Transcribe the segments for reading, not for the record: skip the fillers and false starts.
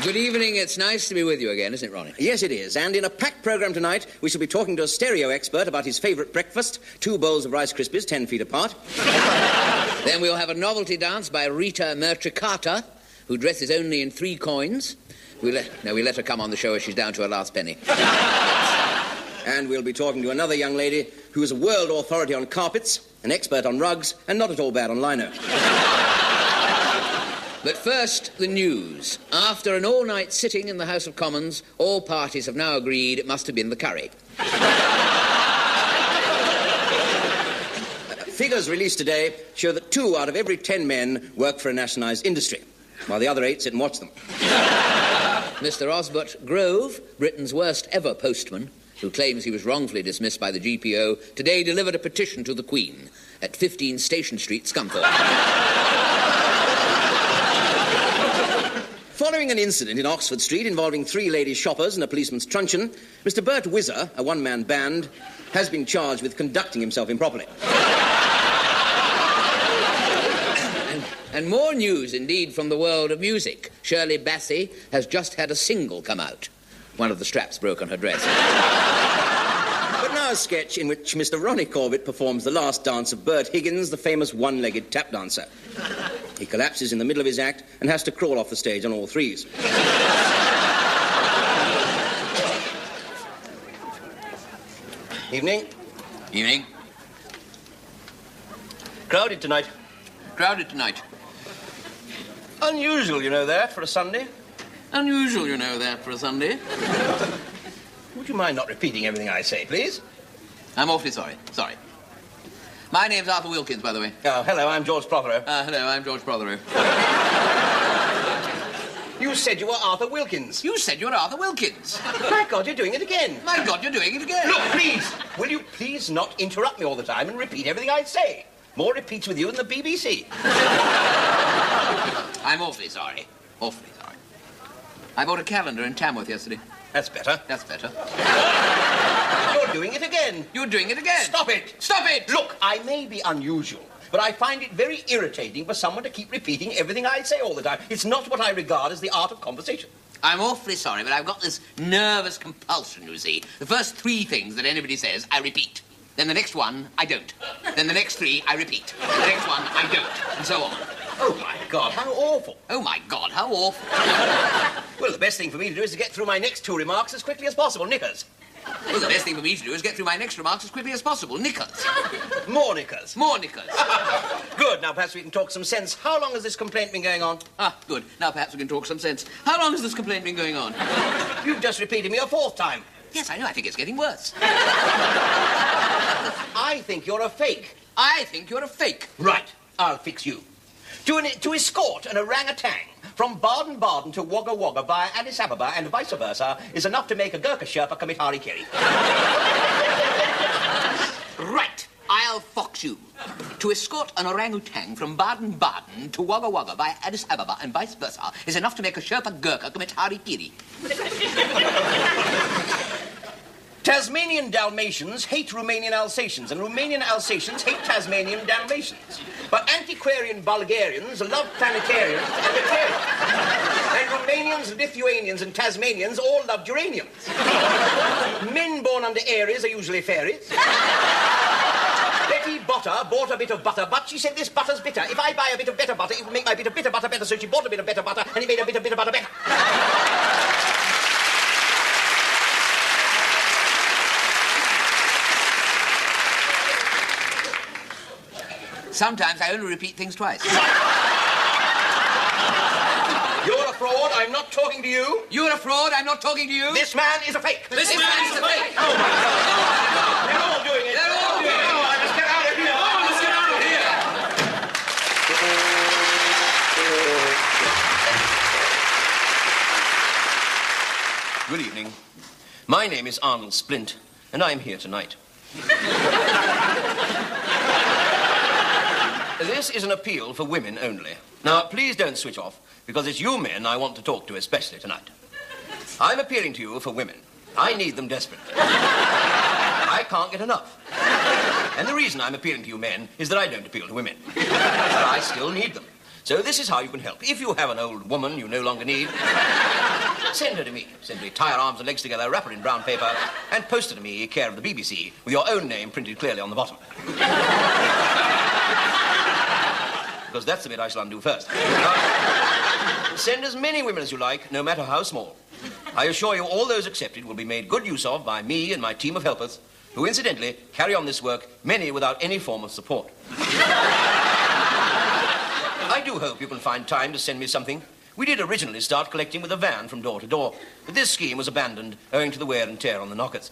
Good evening. It's nice to be with you again, isn't it, Ronnie? Yes, it is. And in a packed programme tonight, we shall be talking to a stereo expert about his favourite breakfast, 2 bowls of Rice Krispies, 10 feet apart. Then we'll have a novelty dance by Rita Mertricata, who dresses only in 3 coins. We let her come on the show as she's down to her last penny. And we'll be talking to another young lady who is a world authority on carpets, an expert on rugs, and not at all bad on lino. But first, the news. After an all-night sitting in the House of Commons, all parties have now agreed it must have been the curry. Figures released today show that 2 out of every 10 men work for a nationalised industry, while the other 8 sit and watch them. Mr. Osbert Grove, Britain's worst ever postman, who claims he was wrongfully dismissed by the GPO, today delivered a petition to the Queen at 15 Station Street, Scunthorpe. Following an incident in Oxford Street involving 3 lady shoppers and a policeman's truncheon, Mr. Bert Whizzer, a one-man band, has been charged with conducting himself improperly. And more news, indeed, from the world of music. Shirley Bassey has just had a single come out. One of the straps broke on her dress. But now a sketch in which Mr. Ronnie Corbett performs the last dance of Bert Higgins, the famous one-legged tap dancer. He collapses in the middle of his act and has to crawl off the stage on all 3s. Evening. Evening. Crowded tonight. Crowded tonight. Unusual, you know that, for a Sunday. Unusual, you know that, for a Sunday. Would you mind not repeating everything I say, please? I'm awfully sorry. Sorry. My name's Arthur Wilkins, by the way. Oh, hello, I'm George Prothero. Hello, I'm George Prothero. You said you were Arthur Wilkins. You said you were Arthur Wilkins. My God, you're doing it again. My God, you're doing it again. Look, please, will you please not interrupt me all the time and repeat everything I say? More repeats with you than the BBC. I'm awfully sorry. Awfully sorry. I bought a calendar in Tamworth yesterday. That's better. That's better. You're doing it again. You're doing it again. Stop it. Stop it. Look, I may be unusual, but I find it very irritating for someone to keep repeating everything I say all the time. It's not what I regard as the art of conversation. I'm awfully sorry, but I've got this nervous compulsion, you see. The first 3 things that anybody says, I repeat. Then the next one, I don't. Then the next 3, I repeat. The next one, I don't. And so on. Oh, my God, how awful. Oh, my God, how awful. Well, the best thing for me to do is to get through my next 2 remarks as quickly as possible. Knickers. Well, the best thing for me to do is get through my next remarks as quickly as possible. Knickers. More knickers. More knickers. Good. Now, perhaps we can talk some sense. How long has this complaint been going on? Good. Now, perhaps we can talk some sense. How long has this complaint been going on? You've just repeated me a 4th time. Yes, I know. I think it's getting worse. I think you're a fake. I think you're a fake. Right. I'll fix you. To escort an orangutan from Baden-Baden to Wagga Wagga via Addis Ababa and vice versa is enough to make a Gurkha Sherpa commit harikiri. Right. I'll fox you. To escort an orangutan from Baden-Baden to Wagga Wagga via Addis Ababa and vice versa is enough to make a Sherpa Gurkha commit harikiri. Tasmanian Dalmatians hate Romanian Alsatians, and Romanian Alsatians hate Tasmanian Dalmatians. But antiquarian Bulgarians love planetarians and vegetarians. And Romanians, Lithuanians, and Tasmanians all love geraniums. Men born under Aries are usually fairies. Betty Botter bought a bit of butter, but she said this butter's bitter. If I buy a bit of better butter, it will make my bit of bitter butter better, so she bought a bit of better butter, and it made a bit of bitter butter better. Sometimes I only repeat things twice. You're a fraud. I'm not talking to you. You're a fraud. I'm not talking to you. This man is a fake. This man is a fake. Oh, my God. They're all doing it. They're all doing it. Oh, I must get out of here. Oh, let's get out of here. Good evening. My name is Arnold Splint, and I'm here tonight. This is an appeal for women only. Now, please don't switch off, because it's you men I want to talk to especially tonight. I'm appealing to you for women. I need them desperately. I can't get enough. And the reason I'm appealing to you men is that I don't appeal to women. But I still need them. So this is how you can help. If you have an old woman you no longer need, Send her to me. Simply tie her arms and legs together, wrap her in brown paper, and post her to me, care of the BBC, with your own name printed clearly on the bottom. Because that's the bit I shall undo first. Send as many women as you like, no matter how small. I assure you all those accepted will be made good use of by me and my team of helpers, who incidentally carry on this work, many without any form of support. I do hope you can find time to send me something. We did originally start collecting with a van from door to door, but this scheme was abandoned owing to the wear and tear on the knockers.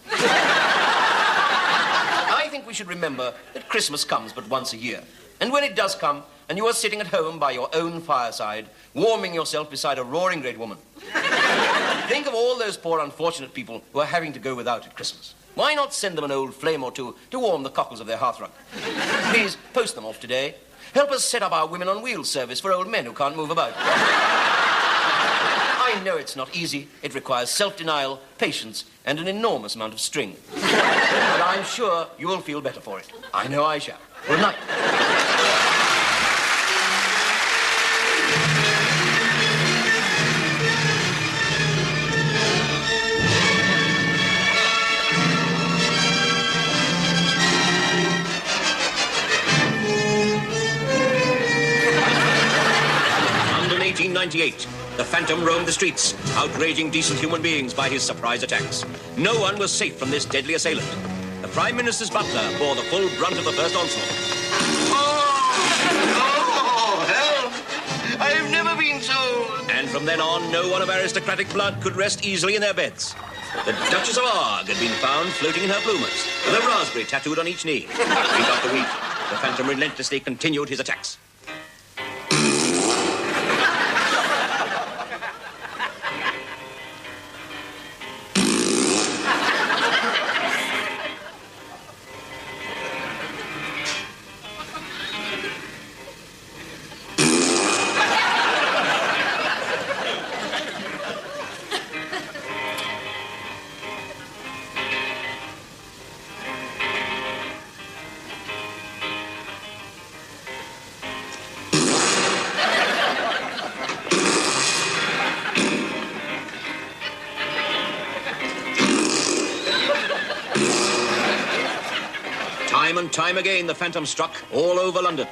I think we should remember that Christmas comes but once a year. And when it does come, and you are sitting at home by your own fireside, warming yourself beside a roaring great woman, think of all those poor unfortunate people who are having to go without at Christmas. Why not send them an old flame or two to warm the cockles of their hearthrug? Please post them off today. Help us set up our Women on Wheels service for old men who can't move about. I know it's not easy. It requires self-denial, patience, and an enormous amount of string. But I'm sure you will feel better for it. I know I shall. Good night. London, 1898. The Phantom roamed the streets, outraging decent human beings by his surprise attacks. No one was safe from this deadly assailant. The Prime Minister's butler bore the full brunt of the first onslaught. Oh, help! I've never been so... And from then on, no one of aristocratic blood could rest easily in their beds. The Duchess of Arg had been found floating in her bloomers, with a raspberry tattooed on each knee. Week after week, the Phantom relentlessly continued his attacks. Time and time again, the Phantom struck all over London.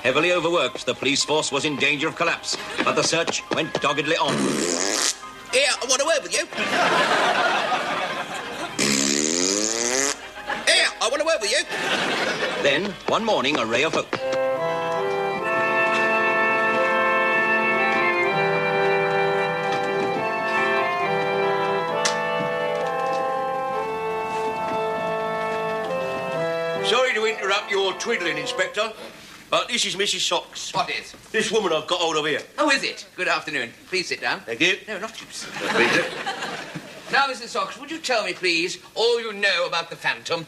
Heavily overworked, the police force was in danger of collapse, but the search went doggedly on. Here, I want a word with you. Here, I want a word with you. Then, one morning, a ray of hope. Sorry to interrupt your twiddling, Inspector, but this is Mrs. Socks. What is? This woman I've got hold of here. Oh, is it? Good afternoon. Please sit down. Thank you. No, not you, sir. Peter. Now, Mrs. Socks, would you tell me, please, all you know about the Phantom?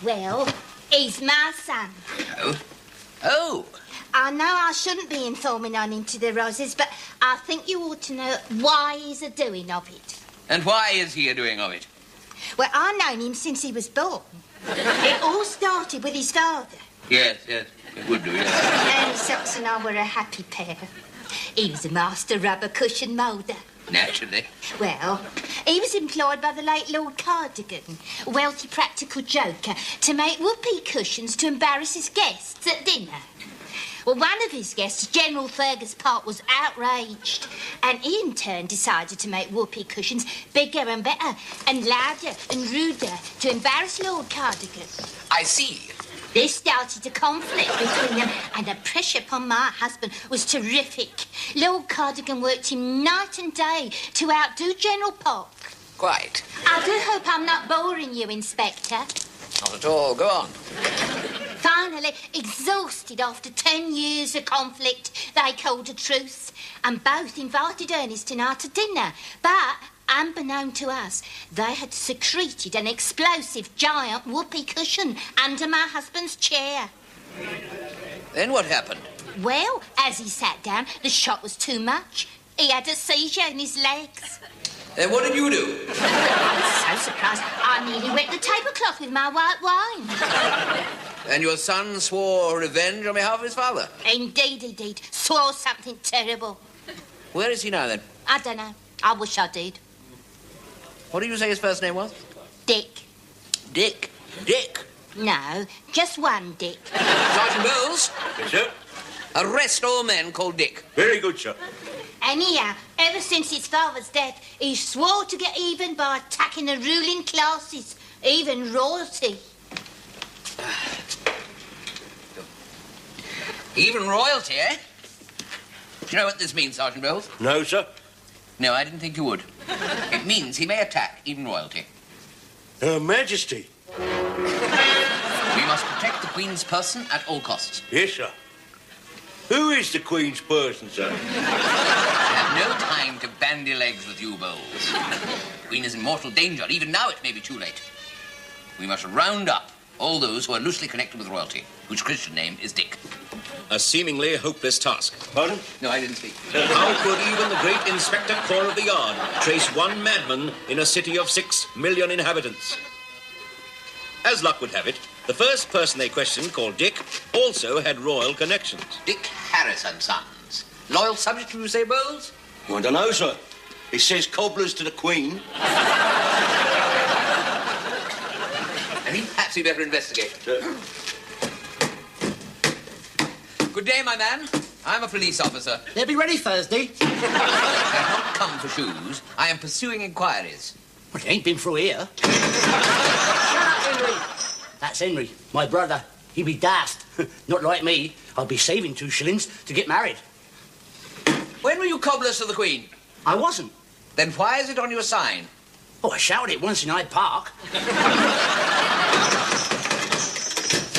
Well, he's my son. Oh. Oh. I know I shouldn't be informing on him to the Roses, but I think you ought to know why he's a doing of it. And why is he a doing of it? Well, I've known him since he was born. It all started with his father. Yes, it would do, yes. Nanny Socks and I were a happy pair. He was a master rubber cushion moulder. Naturally. Well, he was employed by the late Lord Cardigan, a wealthy practical joker, to make whoopee cushions to embarrass his guests at dinner. Well, one of his guests, General Fergus Park, was outraged, and he in turn decided to make whoopee cushions bigger and better and louder and ruder to embarrass Lord Cardigan. I see. This started a conflict between them, and the pressure upon my husband was terrific. Lord Cardigan worked him night and day to outdo General Park. Quite. I do hope I'm not boring you, Inspector. Not at all. Go on. Finally, exhausted after 10 years of conflict, they called a truce and both invited Ernest and I to dinner. But, unbeknown to us, they had secreted an explosive giant whoopee cushion under my husband's chair. Then what happened? Well, as he sat down, the shock was too much. He had a seizure in his legs. Then what did you do? I was so surprised, I nearly wet the tablecloth with my white wine. And your son swore revenge on behalf of his father? Indeed he did. Swore something terrible. Where is he now, then? I don't know. I wish I did. What did you say his first name was? Dick. Dick. Dick? No, just one Dick. Sergeant Bowles, Yes, sir. arrest all men called Dick. Very good, sir. Anyhow, ever since his father's death, he swore to get even by attacking the ruling classes, even royalty. Even royalty, eh? Do you know what this means, Sergeant Bowles? No, sir. No, I didn't think you would. It means he may attack even royalty. Her Majesty. We must protect the Queen's person at all costs. Yes, sir. Who is the Queen's person, sir? I have no time to bandy legs with you, Bowles. The Queen is in mortal danger. Even now it may be too late. We must round up all those who are loosely connected with royalty, whose Christian name is Dick. A seemingly hopeless task. Pardon? No, I didn't speak. How could even the great Inspector Corps of the Yard trace one madman in a city of 6 million inhabitants? As luck would have it, the first person they questioned, called Dick, also had royal connections. Dick Harris and Sons. Loyal subject, you say, Bowles? I don't know, sir. It says cobblers to the Queen. I think perhaps we better investigate. Sir. Good day, my man. I'm a police officer. They'll be ready Thursday. I have not come for shoes. I am pursuing inquiries. Well, they ain't been through here. Shut up, Henry. That's Henry, my brother. He be daft. Not like me. I'll be saving 2 shillings to get married. When were you cobblers to the Queen? I wasn't. Then why is it on your sign? Oh, I shouted it once in Hyde Park.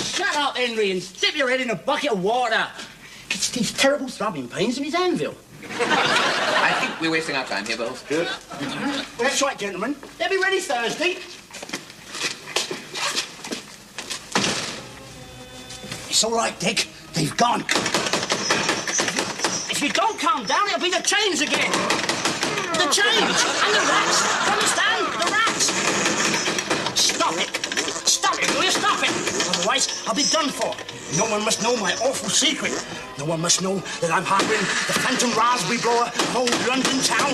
Shut up, Henry, and dip your head in a bucket of water. Gets these terrible throbbing pains in his anvil. I think we're wasting our time here, Bowles. Good. Well, that's right, gentlemen. They'll be ready Thursday. It's all right, Dick. They've gone. If you don't calm down, it'll be the chains again. The chains and the rats. Understand? The rats. Stop it. Stop it, will you? Stop it. Otherwise, I'll be done for. No one must know my awful secret. No one must know that I'm harbouring the phantom raspberry blower of old London town.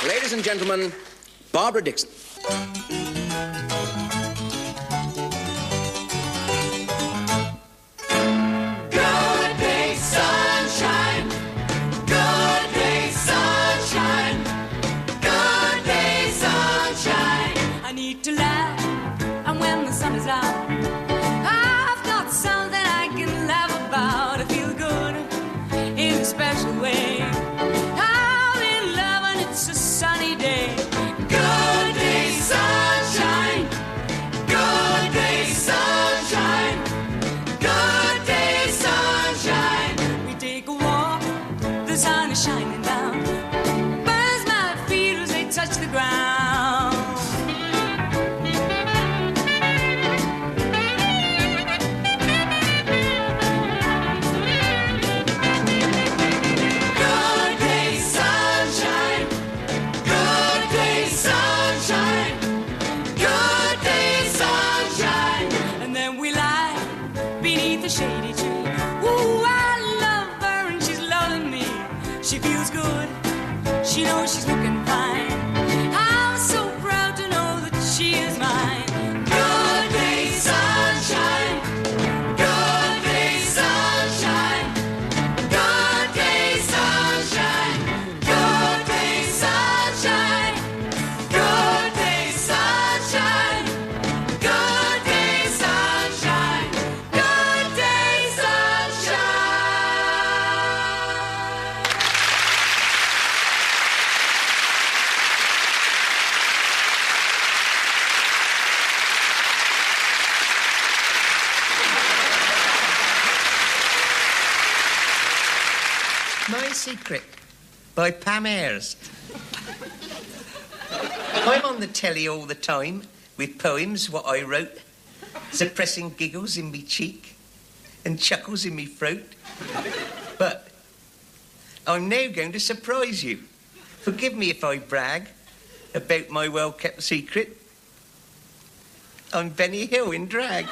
Ladies and gentlemen, Barbara Dixon. Good day, sunshine. Good day, sunshine. Good day, sunshine. I need to laugh, and when the sun is out, I've got something I can laugh about. I feel good in a special way. I'm in love and it's a sunny day. Good day, sunshine. Good day, sunshine. Good day, sunshine. We take a walk, the sun is shining down. Burns my feet as they touch the ground. Good day, sunshine. Good day, sunshine. Good day, sunshine. And then we lie beneath the shady tree. Ooh, I love her and she's loving me. She feels good. She knows she's looking fine. I'm so proud to know that she is mine. Good day, sunshine. Good day, sunshine. Good day, sunshine. Good day, sunshine. Good day, sunshine. Good day, sunshine. Good day, sunshine. My Secret by Pam Ayres. I'm on the telly all the time with poems what I wrote, suppressing giggles in me cheek and chuckles in me throat. But I'm now going to surprise you. Forgive me if I brag about my well-kept secret. I'm Benny Hill in drag.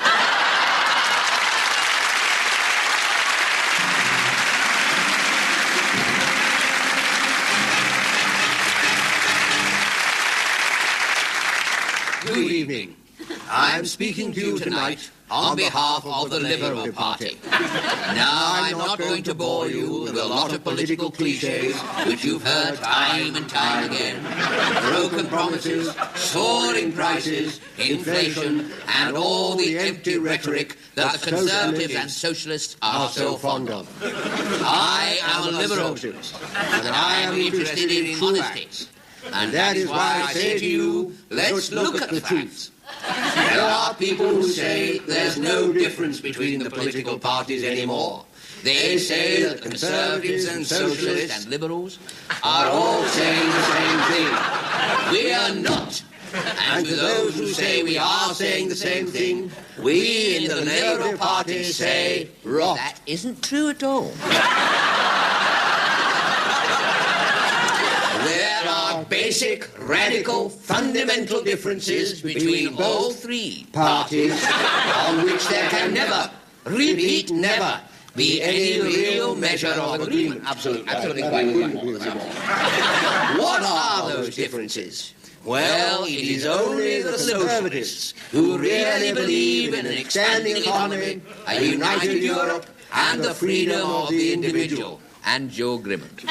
Good evening. I'm speaking to you tonight on behalf of the Liberal Party. Now, I'm not going to bore you with a lot of political cliches which you've heard time and time again. Broken promises, soaring prices, inflation, and all the empty rhetoric that the Conservatives and Socialists are so fond of. I am a Liberal, and I am interested in honesty. And that is why I say to you, let's look at the facts. There are people who say there's no difference between the political parties anymore. They say that the Conservatives and Socialists and Liberals are all saying the same thing. We are not. And to those who say we are saying the same thing, we in the Liberal Party say, rot. That isn't true at all. There are basic, radical, fundamental differences between all three parties on which there can never, repeat never, be any real measure of agreement. Absolutely quite. What are those differences? Well, it is only the Conservatives who really believe in an expanding economy, a united Europe, and the freedom of the individual. And Joe Grimmett.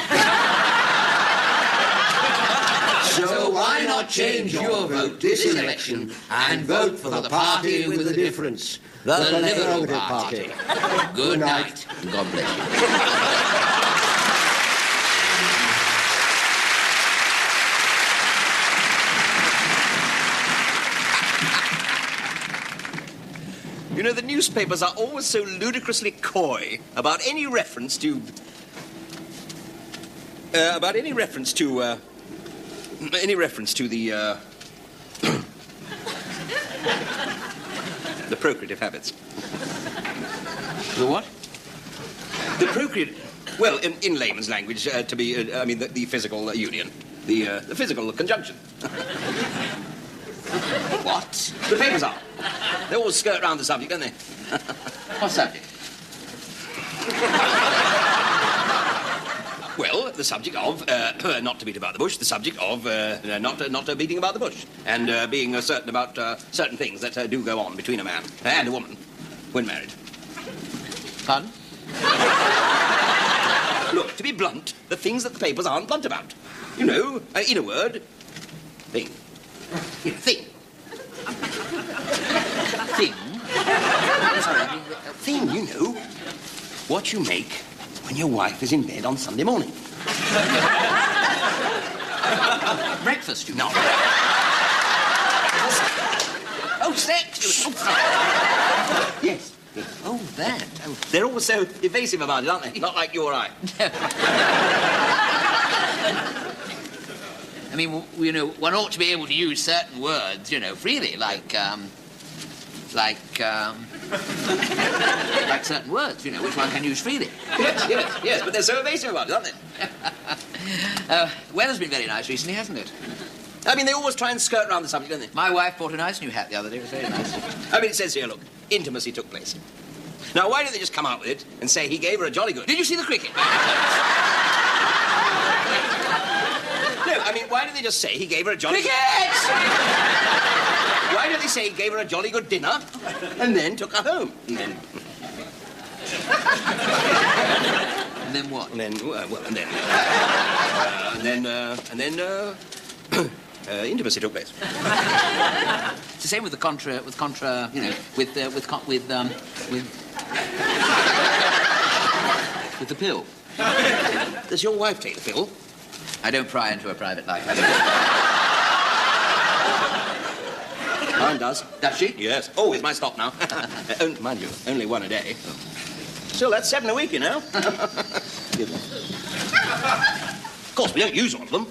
So why not change your vote this election and vote for the party with the difference, the Liberal Party. Good night, and God bless you. You know, the newspapers are always so ludicrously coy about any reference to... the procreative habits. The what? The procreative... Well, in layman's language, the physical union. The physical conjunction. What? The papers are. They always skirt around the subject, don't they? What subject? Well, the subject of, not to beat about the bush, the subject of not beating about the bush, and being certain about certain things that do go on between a man and a woman when married. Pardon? Look, to be blunt, the things that the papers aren't blunt about. You know, in a word, thing. Thing. Thing? Sorry, thing, you know. What you make when your wife is in bed on Sunday morning. Breakfast, you know. Oh, sex! Yes. Oh, that. Oh. They're always so evasive about it, aren't they? Not like you or I. I mean, you know, one ought to be able to use certain words, you know, freely, like certain words, you know, which one can use freely. Yes, but they're so evasive about it, aren't they? Weather's been very nice recently, hasn't it? I mean, they always try and skirt around the subject, don't they? My wife bought a nice new hat the other day. It was very nice. I mean, it says here, look, intimacy took place. Now, why don't they just come out with it and say he gave her a jolly good... Did you see the cricket? No, I mean, why don't they just say he gave her a jolly... Cricket! Why don't they say he gave her a jolly good dinner and then took her home? And then... And then what? And then, intimacy took place. It's the same with the contra, you know, with the pill. Does your wife take the pill? I don't pry into her private life. Mine does. Does she? Yes. Oh, it's my stop now. Mind you, only one a day. Still, that's 7 a week, you know. Give me. course, we don't use all of them.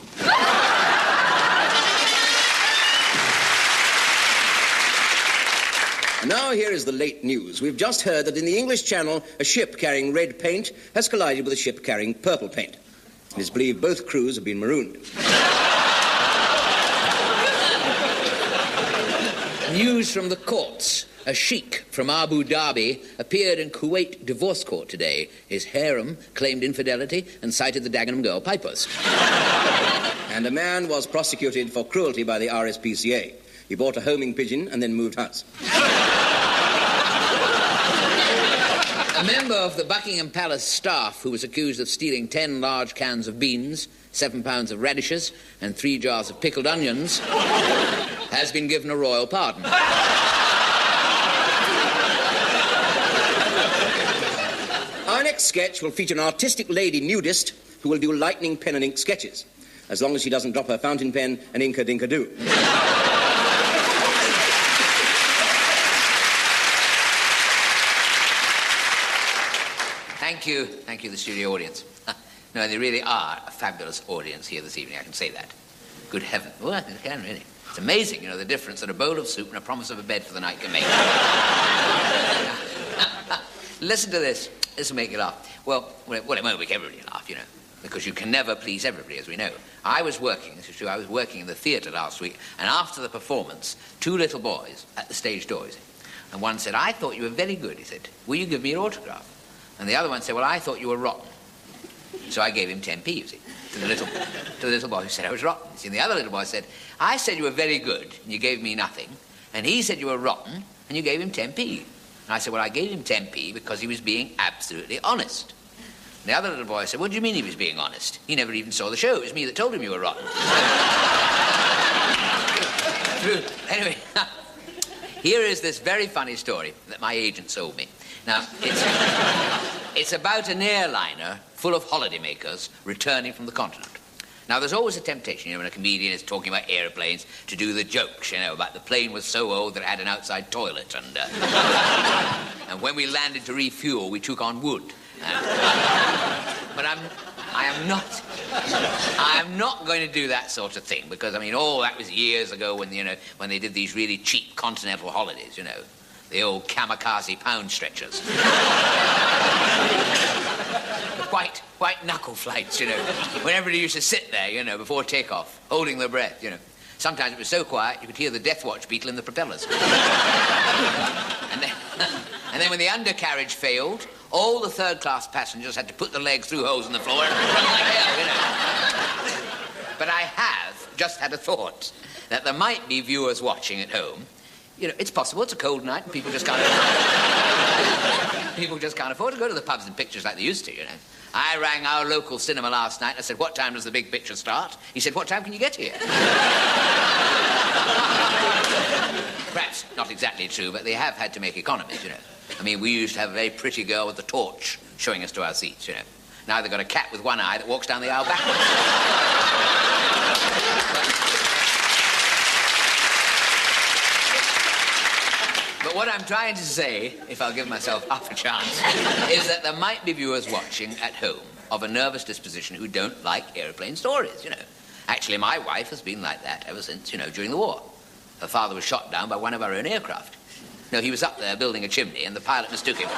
And now here is the late news. We've just heard that in the English Channel, a ship carrying red paint has collided with a ship carrying purple paint. It is believed both crews have been marooned. News from the courts. A sheikh from Abu Dhabi appeared in Kuwait divorce court today. His harem claimed infidelity and cited the Dagenham Girl Pipers. And a man was prosecuted for cruelty by the RSPCA. He bought a homing pigeon and then moved house. A member of the Buckingham Palace staff who was accused of stealing 10 large cans of beans, 7 pounds of radishes, and 3 jars of pickled onions has been given a royal pardon. Our next sketch will feature an artistic lady nudist who will do lightning pen and ink sketches, as long as she doesn't drop her fountain pen and ink-a-dink-a-doo. Thank you, the studio audience. No, they really are a fabulous audience here this evening, I can say that. Good heaven. Well, I can, really. It's amazing, the difference that a bowl of soup and a promise of a bed for the night can make. Listen to this. This will make you laugh. Well, it won't make everybody laugh, because you can never please everybody, as we know. This is true, I was working in the theatre last week, and after the performance, 2 little boys at the stage door, and one said, "I thought you were very good," he said. "Will you give me your autograph?" And the other one said, "Well, I thought you were rotten." So I gave him 10p, you see, to the little boy who said I was rotten. See, and the other little boy said, "I said you were very good, and you gave me nothing. And he said you were rotten, and you gave him 10p. And I said, "Well, I gave him 10p because he was being absolutely honest." And the other little boy said, "What do you mean he was being honest? He never even saw the show. It was me that told him you were rotten." Anyway, here is this very funny story that my agent sold me. Now, it's about an airliner full of holidaymakers returning from the continent. Now, there's always a temptation, when a comedian is talking about airplanes, to do the jokes, about the plane was so old that it had an outside toilet, and when we landed to refuel, we took on wood. But I am not going to do that sort of thing, because, that was years ago when they did these really cheap continental holidays, the old kamikaze pound stretchers. White knuckle flights, when everybody used to sit there, before takeoff, holding their breath, Sometimes it was so quiet you could hear the death watch beetle in the propellers. And then when the undercarriage failed, all the third-class passengers had to put their legs through holes in the floor and run like hell, But I have just had a thought that there might be viewers watching at home. It's possible, it's a cold night, and people just can't afford to go to the pubs and pictures like they used to, I rang our local cinema last night and I said, "What time does the big picture start?" He said, "What time can you get here?" Perhaps not exactly true, but they have had to make economies, we used to have a very pretty girl with a torch showing us to our seats, Now they've got a cat with one eye that walks down the aisle backwards. But what I'm trying to say, if I'll give myself half a chance, is that there might be viewers watching at home of a nervous disposition who don't like airplane stories, Actually, my wife has been like that ever since, during the war. Her father was shot down by one of our own aircraft. No, he was up there building a chimney, and the pilot mistook him.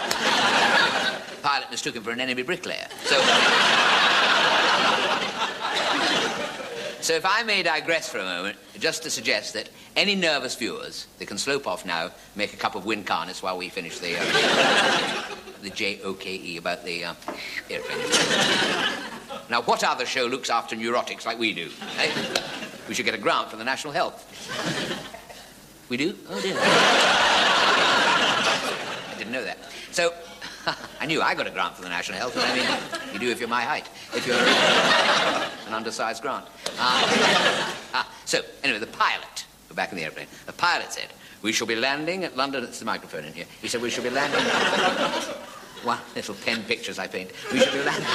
For an enemy bricklayer. So if I may digress for a moment, just to suggest that any nervous viewers, they can slope off now, make a cup of wind carnets while we finish the JOKE about the airplane. Now, what other show looks after neurotics like we do? Eh? We should get a grant from the National Health. We do? Oh, dear. I didn't know that. So, I knew I got a grant from the National Health, but you do if you're my height. If you're an undersized grant. So, anyway, the pilot, we're back in the airplane, the pilot said, "We shall be landing at London," it's the microphone in here. He said, "We shall be landing." One little pen pictures I paint. "We shall be landing."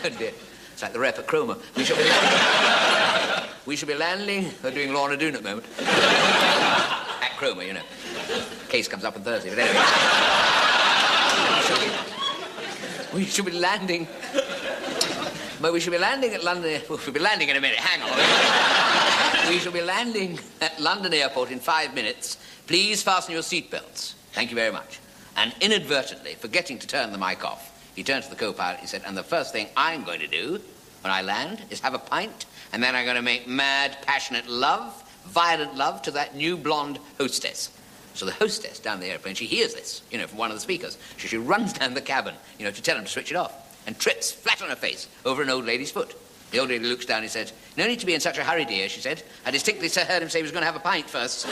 Oh, dear. It's like the rep at Cromer. We shall be landing. They're doing Lorna Doone at the moment. At Cromer, Case comes up on Thursday, but anyway. We shall be landing... Well, we shall be landing at London... We'll be landing in a minute. Hang on. We shall be landing at London Airport in 5 minutes. Please fasten your seatbelts. Thank you very much. And inadvertently, forgetting to turn the mic off, he turned to the co-pilot, he said, and the first thing I'm going to do when I land is have a pint, and then I'm going to make mad, passionate love, violent love to that new blonde hostess. So the hostess down the airplane, she hears this, from one of the speakers. So she runs down the cabin, to tell him to switch it off, and trips flat on her face over an old lady's foot. The old lady looks down and said, "No need to be in such a hurry, dear," she said. "I distinctly heard him say he was going to have a pint first."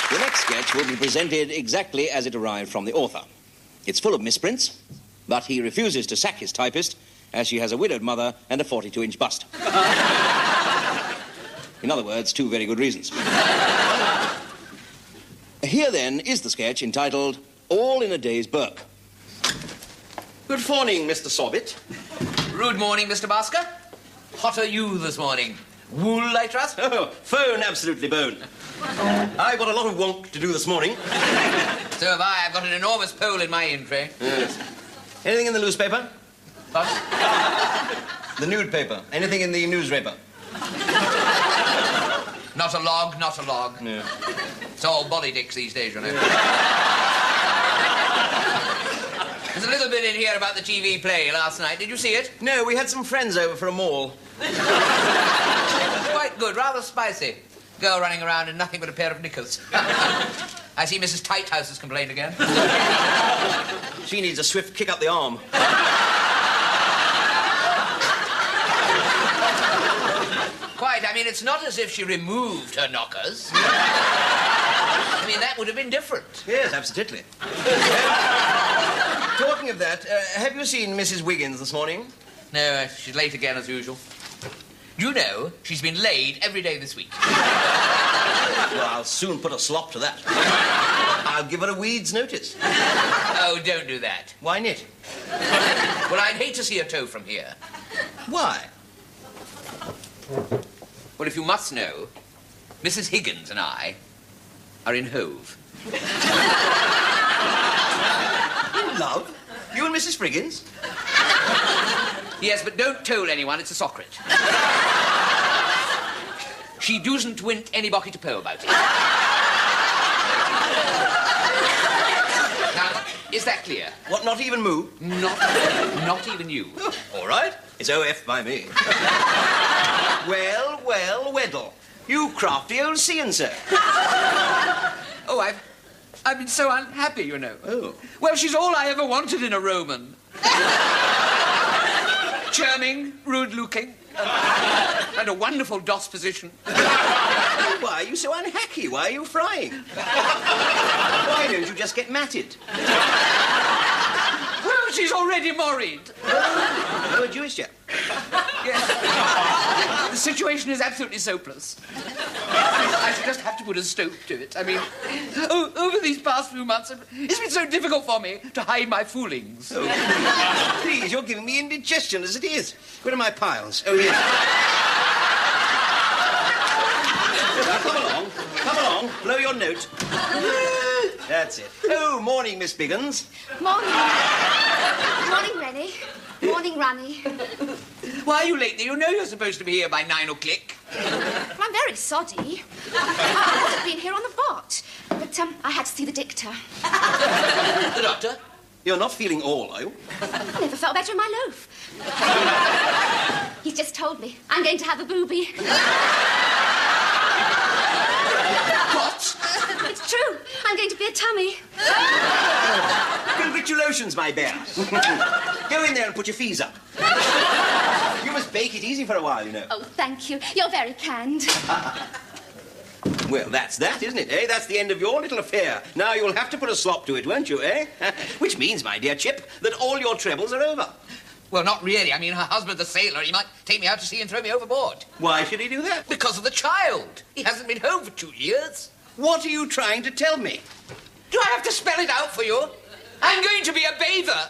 The next sketch will be presented exactly as it arrived from the author. It's full of misprints, but he refuses to sack his typist as she has a widowed mother and a 42-inch bust. In other words, 2 very good reasons. Here, then, is the sketch entitled All in a Day's Burke. Good morning, Mr. Sorbet. Rude morning, Mr. Basker. Hot are you this morning? Wool, I trust? Oh, phone, absolutely bone. I've got a lot of wonk to do this morning. So have I. I've got an enormous pole in my in tray. Yes. Anything in the newspaper? What? The nude paper. Anything in the newspaper? Not a log, not a log. No. It's all body dicks these days, you know. There's a little bit in here about the TV play last night. Did you see it? No, we had some friends over for a maul. Quite good, rather spicy. Girl running around in nothing but a pair of knickers. I see Mrs. Tighthouse has complained again. She needs a swift kick up the arm. Quite. I mean, it's not as if she removed her knockers. I mean, that would have been different. Yes, absolutely. Talking of that, have you seen Mrs. Wiggins this morning? No, she's late again as usual. You know, she's been laid every day this week. Well, I'll soon put a slop to that. I'll give her a weed's notice. Oh, don't do that. Why not? Well, I'd hate to see her toe from here. Why? Well, if you must know, Mrs. Higgins and I are in Hove. In love? You and Mrs. Friggins? Yes, but don't toll anyone, it's a secret. She doesn't want anybody to know about it. Now, is that clear? What, not even Moo? Not even you. All right. It's OF by me. Well, Weddle. You crafty old see-and-so. Oh, I've been so unhappy, you know. Oh. Well, she's all I ever wanted in a Roman. Charming, rude-looking, and a wonderful DOS position. Why are you so unhacky? Why are you frying? Why don't you just get matted? Well, she's already married. Oh, a Jewish chap. Yes. The situation is absolutely hopeless. I should just have to put a stop to it. I mean, over these past few months, it's been so difficult for me to hide my foolings. Oh. Please, you're giving me indigestion as it is. Where are my piles? Oh, yes. Now, come along, blow your note. That's it. Oh, morning, Miss Biggins. Morning. Morning, Rennie. Morning, Ronnie. Why are you late? You know you're supposed to be here by 9 o'clock. I'm very soddy. I would have been here on the bot, but I had to see the dictor. The doctor? You're not feeling all, are you? I never felt better in my loaf. He's just told me I'm going to have a booby. What? It's true. I'm going to be a tummy. Congratulations, my bear. Go in there and put your fees up. You must bake it easy for a while, you know. Oh, thank you. You're very kind. Well, that's that, isn't it, eh? That's the end of your little affair. Now you'll have to put a slop to it, won't you, eh? Which means, my dear chip, that all your troubles are over. Well, not really. I mean, her husband's a sailor. He might take me out to sea and throw me overboard. Why should he do that? Because of the child. He hasn't been home for 2 years. What are you trying to tell me? Do I have to spell it out for you? I'm going to be a bather.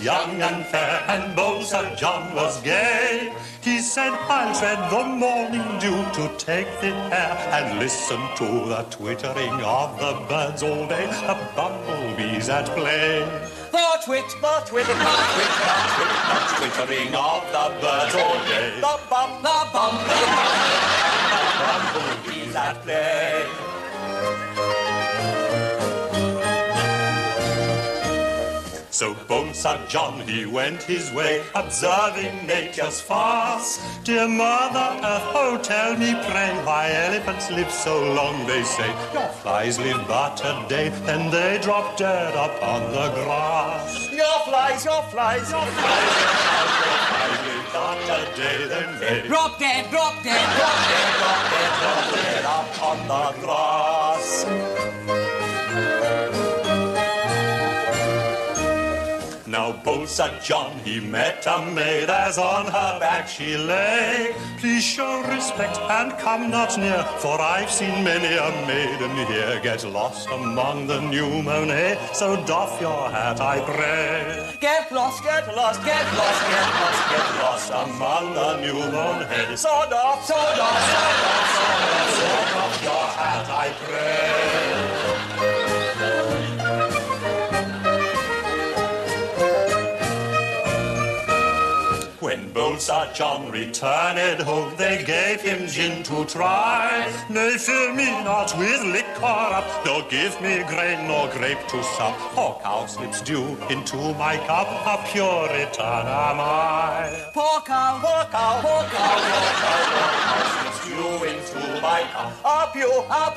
young and fair, and bold Sir John was gay. He said, I'll tread the morning dew to take the air and listen to the twittering of the birds all day, the bumblebees at play. The twittering of the birds all day, the bumblebees at play. So bold Sir John, he went his way, observing nature's farce. Dear Mother Earth, oh tell me pray, why elephants live so long, they say. Your flies live but a day, then they drop dead upon the grass. Your flies live but a day, then they drop dead upon the grass. Now bold Sir John, he met a maid, as on her back she lay. Please show respect and come not near, for I've seen many a maiden here get lost among the new mown hay. So doff your hat, I pray. Get lost Among the new mown hay. So doff your hat, I pray. When bold Sir John returned home, they gave him gin to try. Nay, fill me not with liquor up, nor give me grain nor grape to sup. For cowslips dew into my cup, a Puritan am I. Poor cow, Cowslips dew into my cup, a Puritan am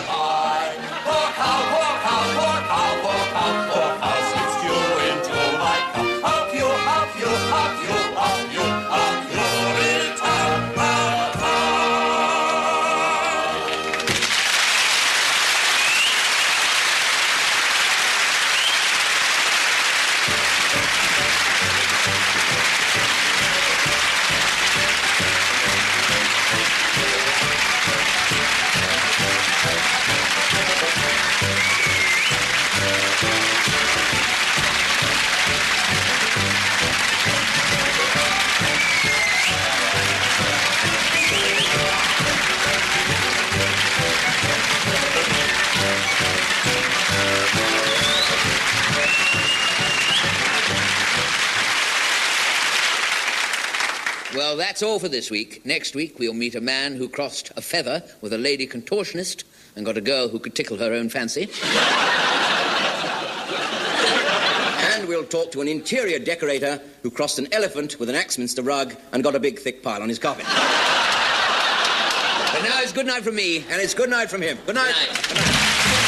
I. poor cow, Cowslips dew into my cup, a Puritan am I. Well, that's all for this week. Next week, we'll meet a man who crossed a feather with a lady contortionist and got a girl who could tickle her own fancy. And we'll talk to an interior decorator who crossed an elephant with an Axminster rug and got a big, thick pile on his carpet. But now it's good night from me. And it's good night from him. Good night. Good night.